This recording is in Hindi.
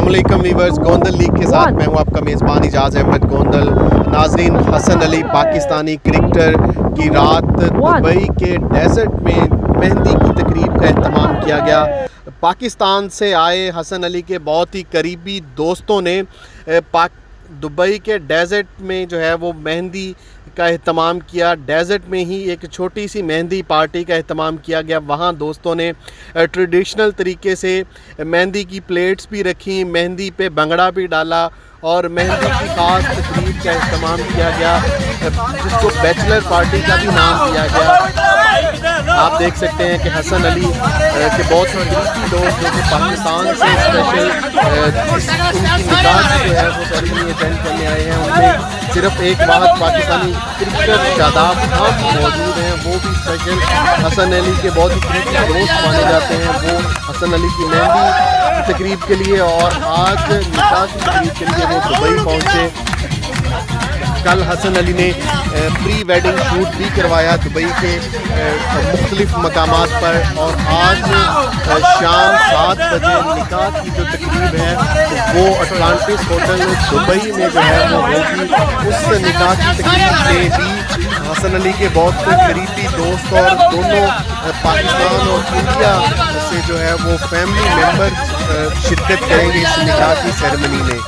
अस्सलाम वालेकुम वीवर्स, गोंदल लीग के साथ मैं हूं आपका मेज़बान इजाज़ अहमद गोंदल। नाजरीन, हसन अली पाकिस्तानी क्रिकेटर की रात दुबई के डेजर्ट में मेहंदी की तकरीब का एहतमाम किया गया। पाकिस्तान से आए हसन अली के बहुत ही करीबी दोस्तों ने दुबई के डेजर्ट में जो है वो मेहंदी का एहतमाम किया। डेजर्ट में ही एक छोटी सी मेहंदी पार्टी का एहतमाम किया गया। वहाँ दोस्तों ने ट्रेडिशनल तरीके से मेहंदी की प्लेट्स भी रखी, मेहंदी पे भंगड़ा भी डाला और मेहंदी की ख़ास तकरीब का एहतमाम किया गया, जिसको बैचलर पार्टी का भी नाम दिया गया। आप देख सकते हैं कि हसन अली के बहुत ही करीबी लोग जो कि पाकिस्तान से स्पेशल उनकी निकाह जो है वो सेरेमनी अटेंड करने आए हैं, उनमें सिर्फ एक वाहद पाकिस्तानी क्रिकेटर शादाब खान मौजूद हैं। वो भी स्पेशल हसन अली के बहुत ही करीबी दोस्त माने जाते हैं। वो हसन अली की मेहंदी की तकरीब के लिए और आज निकाह की तकरीब के लिए वो दुबई पहुँचे। कल हसन अली ने प्री वेडिंग शूट भी करवाया दुबई के मुख्तलिफ मकामात पर और आज शाम 7 बजे निकाह की जो तकरीब है वो अटलांटिस होटल दुबई में जो है वो होगी। उस निकाह की तकरीब में भी हसन अली के बहुत करीबी दोस्त और दोनों पाकिस्तान और इंडिया से जो है वो फैमिली मेम्बर शिरकत करेंगे इस निकाह की सेरेमनी में।